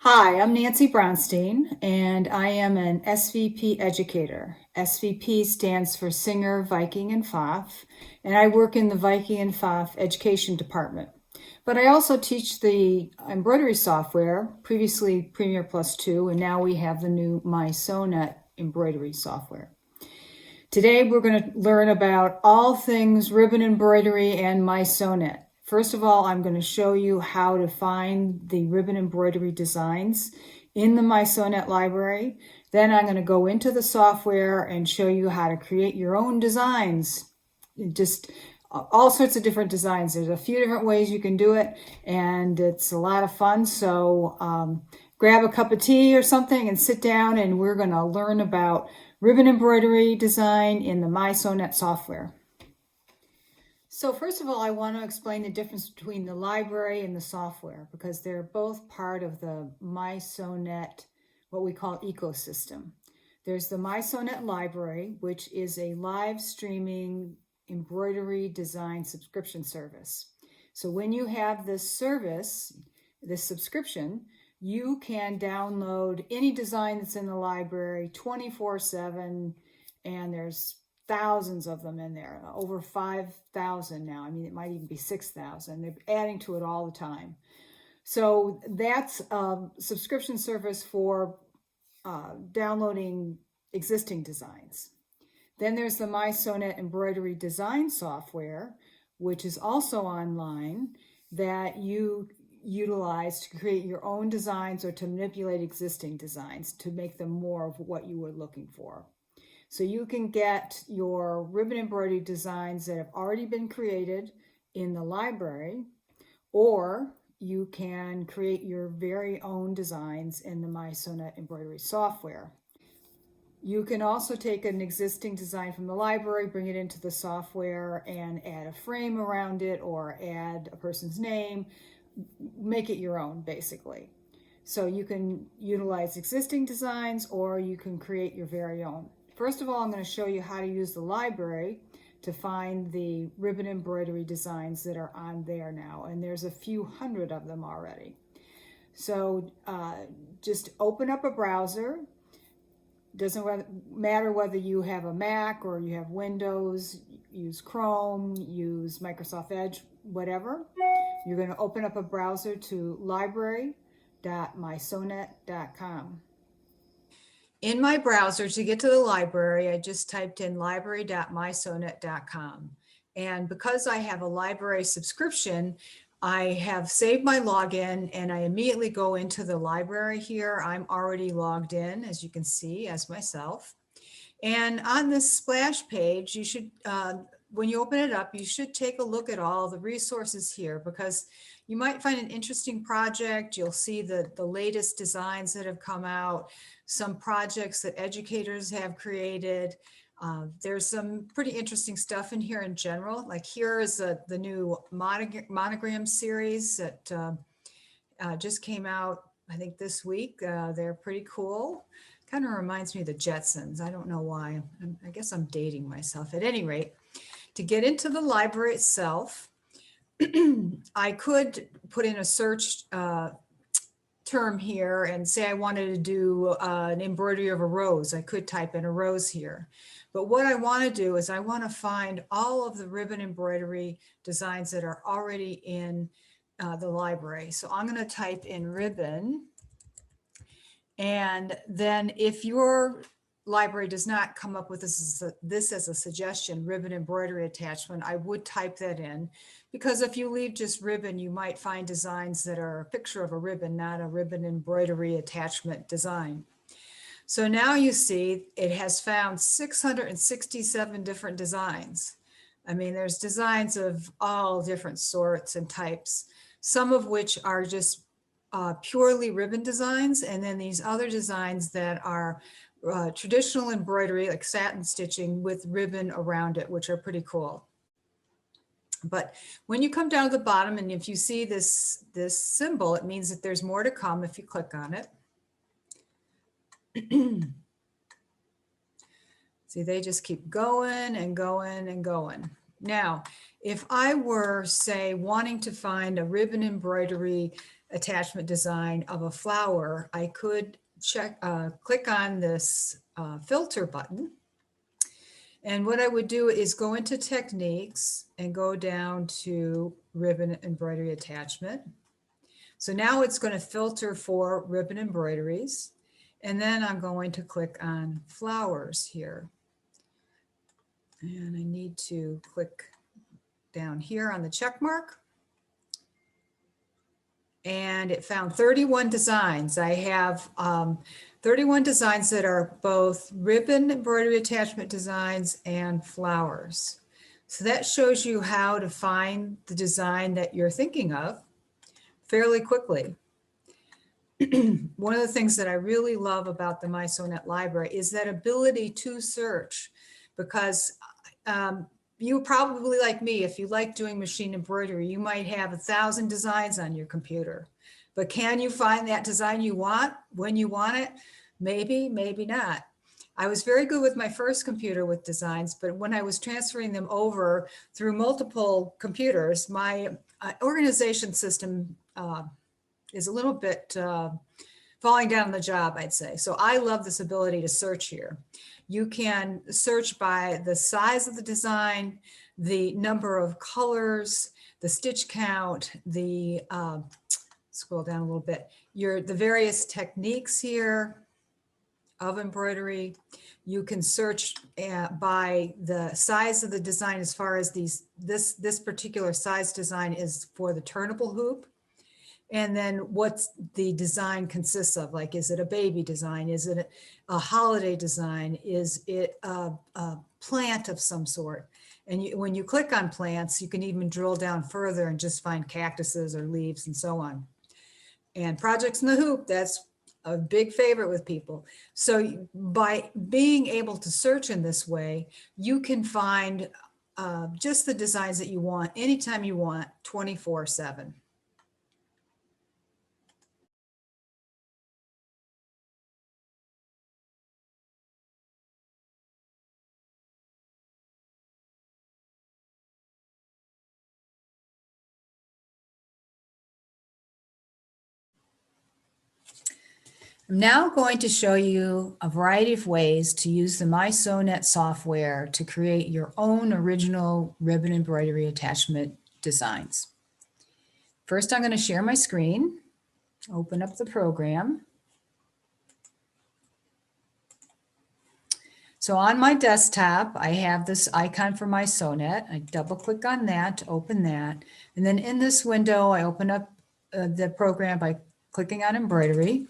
Hi, I'm Nancy Bronstein, and I am an SVP educator. SVP stands for Singer, Viking, and Pfaff, and I work in the Viking and Pfaff education department. But I also teach the embroidery software, previously Premier Plus 2, and now we have the new mySewnet embroidery software. Today we're going to learn about all things ribbon embroidery and mySewnet. First of all, I'm going to show you how to find the ribbon embroidery designs in the mySewnet library. Then I'm going to go into the software and show you how to create your own designs. Just all sorts of different designs. There's a few different ways you can do it, and it's a lot of fun. So grab a cup of tea or something and sit down, and we're going to learn about ribbon embroidery design in the mySewnet software. So first of all, I want to explain the difference between the library and the software because they're both part of the mySewnet, what we call ecosystem. There's the mySewnet library, which is a live streaming embroidery design subscription service. So when you have this service, this subscription, you can download any design that's in the library 24/7, and there's thousands of them in there, over 5,000 now. I mean, it might even be 6,000. They're adding to it all the time. So that's a subscription service for downloading existing designs. Then there's the mySewnet embroidery design software, which is also online, that you utilize to create your own designs or to manipulate existing designs to make them more of what you were looking for. So you can get your ribbon embroidery designs that have already been created in the library, or you can create your very own designs in the mySewnet embroidery software. You can also take an existing design from the library, bring it into the software, and add a frame around it or add a person's name, make it your own, basically. So you can utilize existing designs or you can create your very own. First of all, I'm going to show you how to use the library to find the ribbon embroidery designs that are on there now, and there's a few hundred of them already. So just open up a browser. Doesn't matter whether you have a Mac or you have Windows, use Chrome, use Microsoft Edge, whatever. You're going to open up a browser to library.mysewnet.com. In my browser, to get to the library, I just typed in library.mysewnet.com. And because I have a library subscription, I have saved my login and I immediately go into the library here. I'm already logged in, as you can see, as myself. And on this splash page, you should, when you open it up, you should take a look at all the resources here because you might find an interesting project. You'll see the latest designs that have come out, some projects that educators have created. There's some pretty interesting stuff in here in general. Like here is the new monogram series that just came out, I think this week. They're pretty cool. Kind of reminds me of the Jetsons. I don't know why. I guess I'm dating myself. At any rate, to get into the library itself, I could put in a search term here and say I wanted to do an embroidery of a rose. I could type in a rose here. But what I want to do is I want to find all of the ribbon embroidery designs that are already in the library. So I'm going to type in ribbon. And then if your library does not come up with this as a suggestion, ribbon embroidery attachment, I would type that in, because if you leave just ribbon, you might find designs that are a picture of a ribbon, not a ribbon embroidery attachment design. So now you see it has found 667 different designs. I mean, there's designs of all different sorts and types, some of which are just purely ribbon designs, and then these other designs that are traditional embroidery, like satin stitching with ribbon around it, which are pretty cool. But when you come down to the bottom, and if you see this symbol, it means that there's more to come if you click on it. See, they just keep going and going and going. Now, if I were, say, wanting to find a ribbon embroidery attachment design of a flower, I could click on this filter button. And what I would do is go into techniques and go down to ribbon embroidery attachment. So now it's going to filter for ribbon embroideries. And then I'm going to click on flowers here. And I need to click down here on the check mark. And it found 31 designs. I have 31 designs that are both ribbon embroidery attachment designs and flowers. So that shows you how to find the design that you're thinking of fairly quickly. One of the things that I really love about the mySewnet library is that ability to search, because you probably, like me, if you like doing machine embroidery, you might have 1,000 designs on your computer, but can you find that design you want when you want it? Maybe, maybe not. I was very good with my first computer with designs, but when I was transferring them over through multiple computers, my organization system is a little bit falling down on the job, I'd say. So I love this ability to search here. You can search by the size of the design, the number of colors, the stitch count, the, scroll down a little bit, the various techniques here of embroidery. You can search by the size of the design as far as this particular size design is for the turnable hoop. And then what the design consists of, like, is it a baby design? Is it a holiday design? Is it a plant of some sort? And when you click on plants, you can even drill down further and just find cactuses or leaves and so on. And projects in the hoop, that's a big favorite with people. So by being able to search in this way, you can find just the designs that you want anytime you want, 24/7. I'm now going to show you a variety of ways to use the mySewnet software to create your own original ribbon embroidery attachment designs. First, I'm going to share my screen, open up the program. So on my desktop, I have this icon for mySewnet. I double click on that to open that. And then in this window, I open up the program by clicking on embroidery.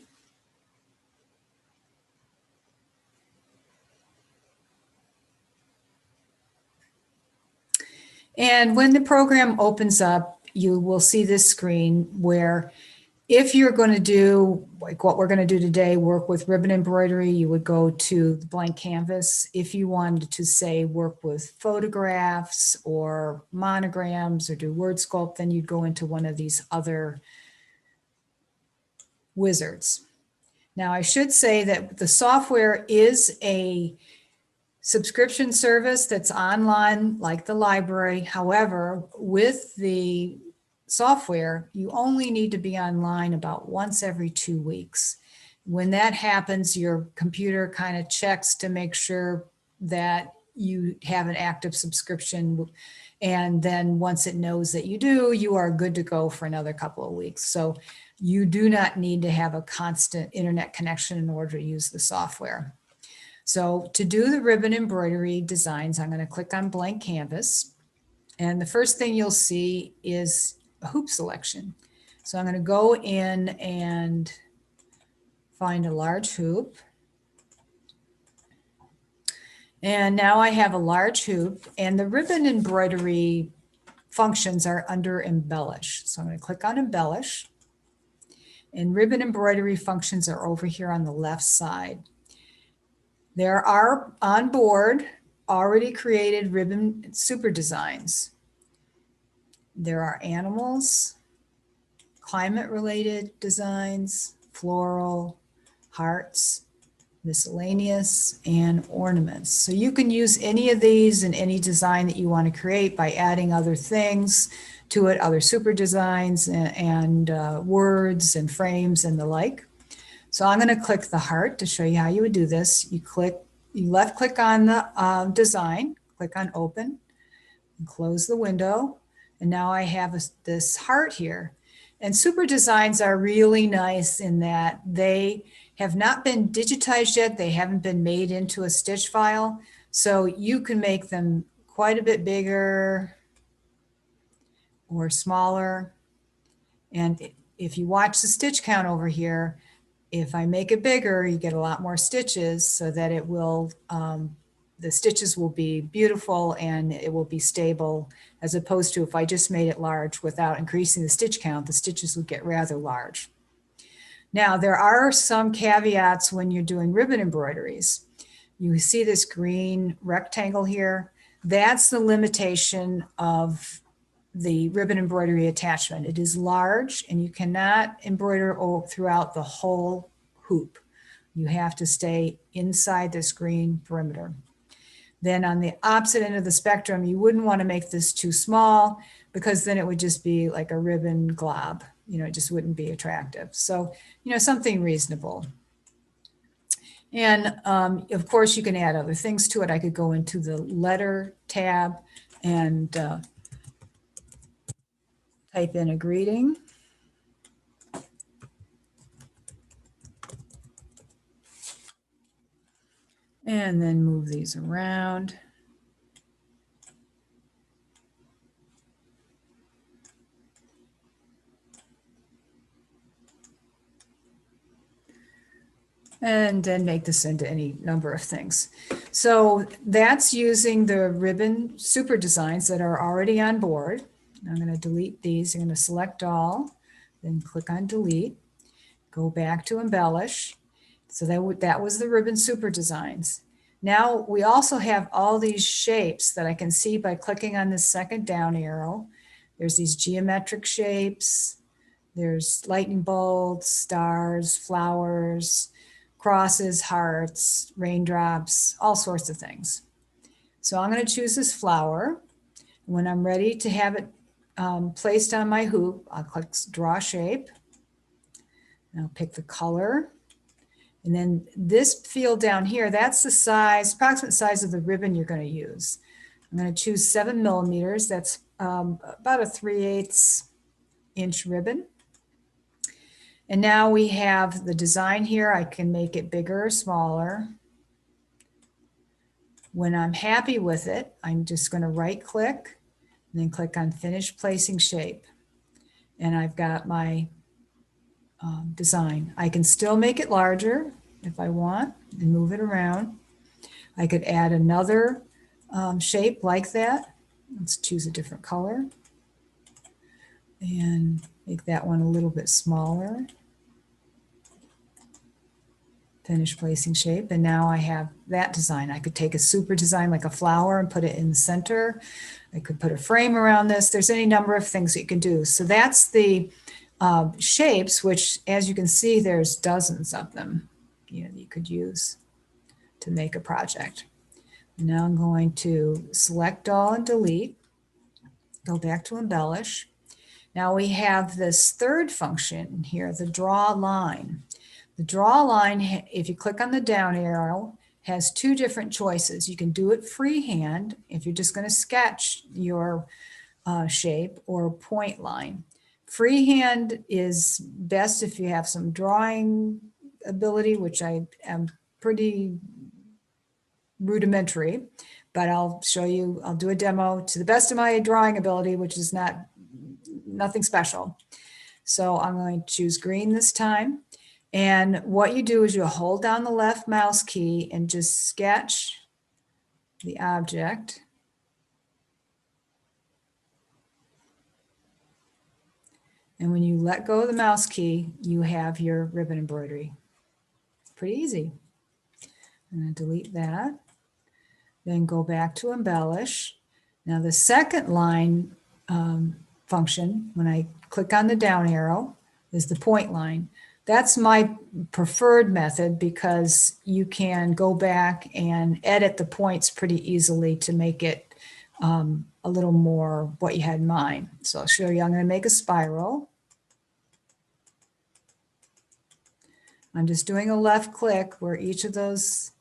And when the program opens up, you will see this screen where if you're going to do, like what we're going to do today, work with ribbon embroidery, you would go to the blank canvas. If you wanted to, say, work with photographs or monograms or do word sculpt, then you'd go into one of these other wizards. Now, I should say that the software is a subscription service that's online like the library. However, with the software, you only need to be online about once every 2 weeks. When that happens, your computer kind of checks to make sure that you have an active subscription. And then once it knows that you do, you are good to go for another couple of weeks. So you do not need to have a constant internet connection in order to use the software. So to do the ribbon embroidery designs, I'm going to click on blank canvas. And the first thing you'll see is a hoop selection. So I'm going to go in and find a large hoop. And now I have a large hoop, and the ribbon embroidery functions are under embellish. So I'm going to click on embellish, and ribbon embroidery functions are over here on the left side. There are on board already created ribbon super designs. There are animals, climate related designs, floral, hearts, miscellaneous, and ornaments. So you can use any of these in any design that you want to create by adding other things to it, other super designs and words and frames and the like. So I'm going to click the heart to show you how you would do this. You left click on the design, click on open, and close the window. And now I have this heart here. And super designs are really nice in that they have not been digitized yet. They haven't been made into a stitch file. So you can make them quite a bit bigger or smaller. And if you watch the stitch count over here, if I make it bigger, you get a lot more stitches so that it will, the stitches will be beautiful and it will be stable, as opposed to if I just made it large without increasing the stitch count, the stitches would get rather large. Now, there are some caveats when you're doing ribbon embroideries. You see this green rectangle here. That's the limitation of the ribbon embroidery attachment. It is large and you cannot embroider throughout the whole hoop. You have to stay inside this green perimeter. Then on the opposite end of the spectrum, you wouldn't want to make this too small because then it would just be like a ribbon glob. It just wouldn't be attractive. So, something reasonable. And of course, you can add other things to it. I could go into the letter tab and type in a greeting. And then move these around. And then make this into any number of things. So that's using the ribbon super designs that are already on board. I'm going to delete these. I'm going to select all, then click on delete, go back to embellish. So that was the ribbon super designs. Now we also have all these shapes that I can see by clicking on this second down arrow. There's these geometric shapes. There's lightning bolts, stars, flowers, crosses, hearts, raindrops, all sorts of things. So I'm going to choose this flower. When I'm ready to have it placed on my hoop, I'll click draw shape. And I'll pick the color. And then this field down here, that's the size, approximate size of the ribbon you're going to use. I'm going to choose 7 millimeters. That's about a 3/8 inch ribbon. And now we have the design here. I can make it bigger or smaller. When I'm happy with it, I'm just going to right click and then click on Finish Placing Shape. And I've got my design. I can still make it larger if I want and move it around. I could add another shape like that. Let's choose a different color and make that one a little bit smaller. Finish placing shape. And now I have that design. I could take a super design like a flower and put it in the center. I could put a frame around this. There's any number of things that you can do. So that's the shapes, which, as you can see, there's dozens of them you could use to make a project. And now I'm going to select all and delete, go back to embellish. Now we have this third function here, the draw line. The draw line, if you click on the down arrow, has two different choices. You can do it freehand if you're just going to sketch your shape, or point line. Freehand is best if you have some drawing ability, which I am pretty rudimentary, but I'll show you, I'll do a demo to the best of my drawing ability, which is nothing special. So I'm going to choose green this time. And what you do is you hold down the left mouse key and just sketch the object. And when you let go of the mouse key, you have your ribbon embroidery. Pretty easy. I'm going to delete that. Then go back to embellish. Now the second line function, when I click on the down arrow, is the point line. That's my preferred method because you can go back and edit the points pretty easily to make it a little more what you had in mind. So I'll show you, I'm going to make a spiral. I'm just doing a left click where each of those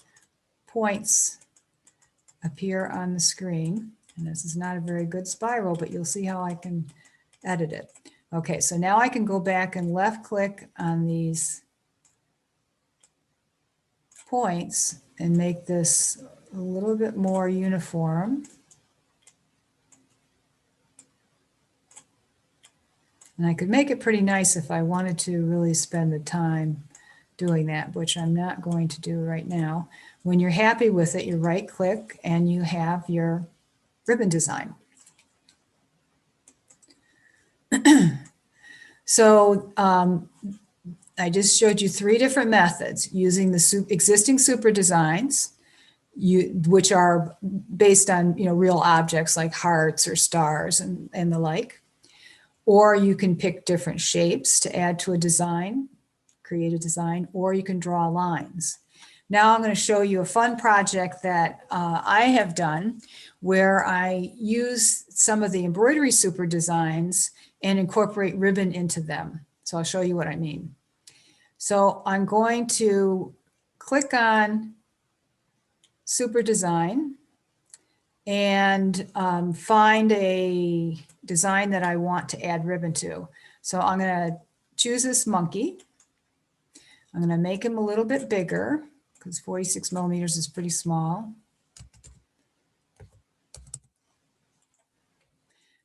points appear on the screen. And this is not a very good spiral, but you'll see how I can edit it. Okay, so now I can go back and left click on these points and make this a little bit more uniform. And I could make it pretty nice if I wanted to really spend the time doing that, which I'm not going to do right now. When you're happy with it, you right click and you have your ribbon design. So I just showed you 3 different methods using the existing super designs, which are based on real objects like hearts or stars and the like. Or you can pick different shapes to add to a design, create a design, or you can draw lines. Now I'm going to show you a fun project that I have done where I use some of the embroidery super designs and incorporate ribbon into them. So I'll show you what I mean. So I'm going to click on super design and find a design that I want to add ribbon to. So I'm going to choose this monkey. I'm going to make him a little bit bigger because 46 millimeters is pretty small.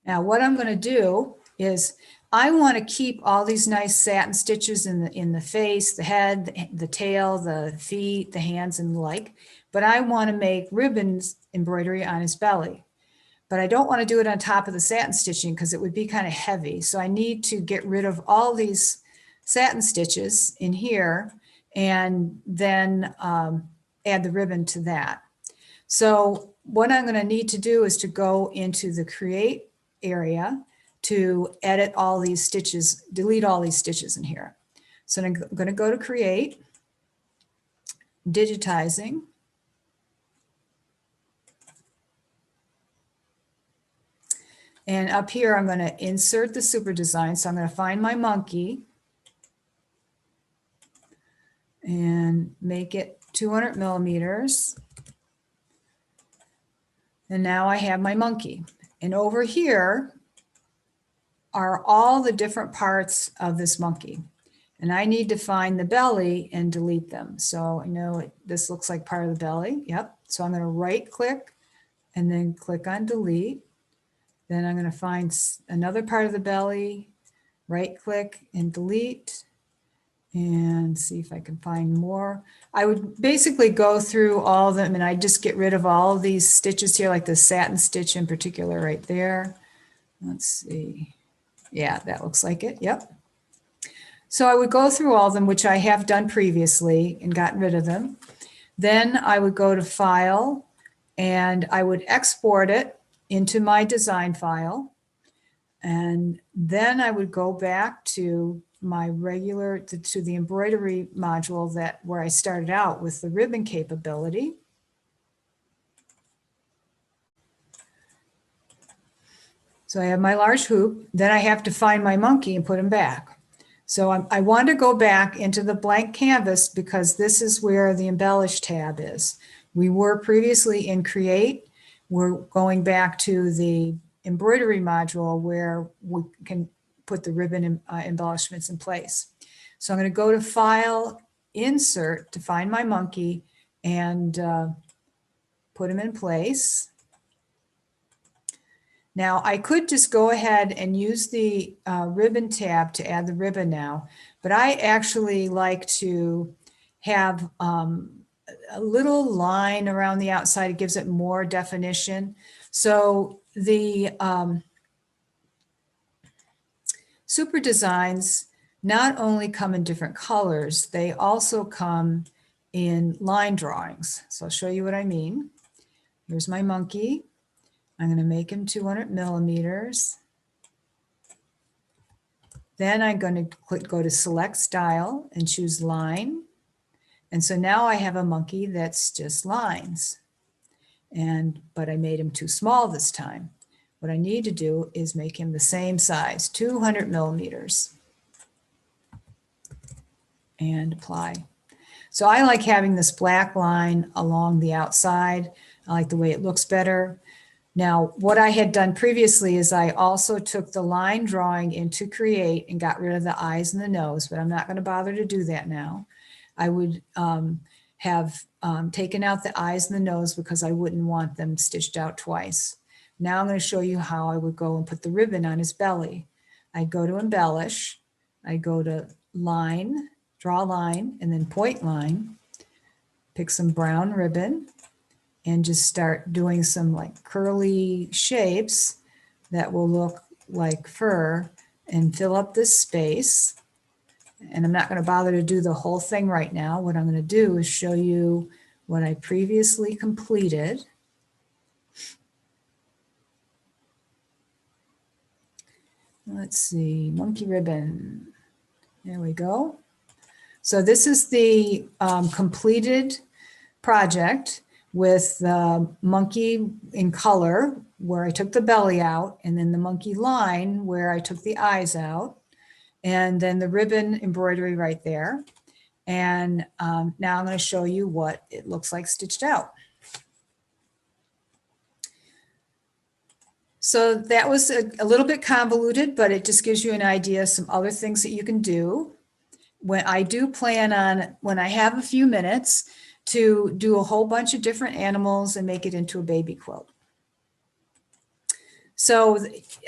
Now what I'm going to do is I want to keep all these nice satin stitches in the face, the head, the tail, the feet, the hands, and the like, but I want to make ribbons embroidery on his belly. But I don't want to do it on top of the satin stitching because it would be kind of heavy. So I need to get rid of all these satin stitches in here and then add the ribbon to that. So what I'm going to need to do is to go into the Create area to edit all these stitches, delete all these stitches in here. So I'm going to go to Create, Digitizing, and up here I'm going to insert the super design. So I'm going to find my monkey and make it 200 millimeters. And now I have my monkey. And over here are all the different parts of this monkey. And I need to find the belly and delete them. So I know this looks like part of the belly. Yep. So I'm going to right click and then click on delete. Then I'm going to find another part of the belly, right click and delete, and see if I can find more. I would basically go through all of them and I just get rid of all of these stitches here, like the satin stitch in particular right there. Let's see. Yeah, that looks like it. Yep. So I would go through all of them, which I have done previously and gotten rid of them. Then I would go to File and I would export it into my design file. And then I would go back to my regular, to the embroidery module where I started out with the ribbon capability. So I have my large hoop, then I have to find my monkey and put him back. So I want to go back into the blank canvas because this is where the embellish tab is. We were previously in Create. We're going back to the embroidery module where we can put the ribbon embellishments in place. So I'm going to go to File, Insert to find my monkey and put him in place. Now I could just go ahead and use the ribbon tab to add the ribbon now, but I actually like to have a little line around the outside. It gives it more definition. So the super designs not only come in different colors, they also come in line drawings. So I'll show you what I mean. Here's my monkey. I'm going to make him 200 millimeters. Then I'm going to go to select style and choose line. And so now I have a monkey that's just lines. But I made him too small this time. What I need to do is make him the same size, 200 millimeters. And apply. So I like having this black line along the outside. I like the way it looks better. Now, what I had done previously is I also took the line drawing into Create and got rid of the eyes and the nose, but I'm not going to bother to do that now. I would have taken out the eyes and the nose because I wouldn't want them stitched out twice. Now I'm going to show you how I would go and put the ribbon on his belly. I go to embellish, I go to line, draw line, and then point line, pick some brown ribbon, and just start doing some like curly shapes that will look like fur and fill up this space. And I'm not going to bother to do the whole thing right now. What I'm going to do is show you what I previously completed. Let's see, monkey ribbon. There we go. So this is the completed project with the monkey in color where I took the belly out, and then the monkey line where I took the eyes out, and then the ribbon embroidery right there. And now I'm going to show you what it looks like stitched out. So that was a little bit convoluted, but it just gives you an idea of some other things that you can do. When I do plan on, when I have a few minutes, to do a whole bunch of different animals and make it into a baby quilt. So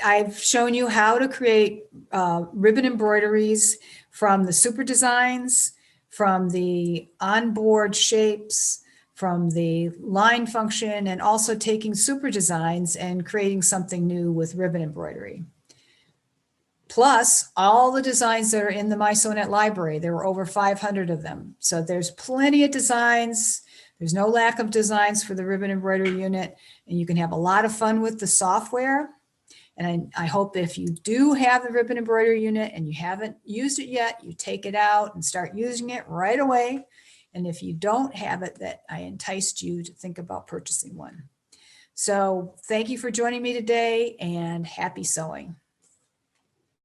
I've shown you how to create ribbon embroideries from the super designs, from the onboard shapes, from the line function, and also taking super designs and creating something new with ribbon embroidery. Plus all the designs that are in the mySewnet library. There were over 500 of them. So there's plenty of designs. There's no lack of designs for the ribbon embroidery unit, and you can have a lot of fun with the software. And I hope if you do have the ribbon embroidery unit and you haven't used it yet, you take it out and start using it right away. And if you don't have it, that I enticed you to think about purchasing one. So thank you for joining me today, and happy sewing.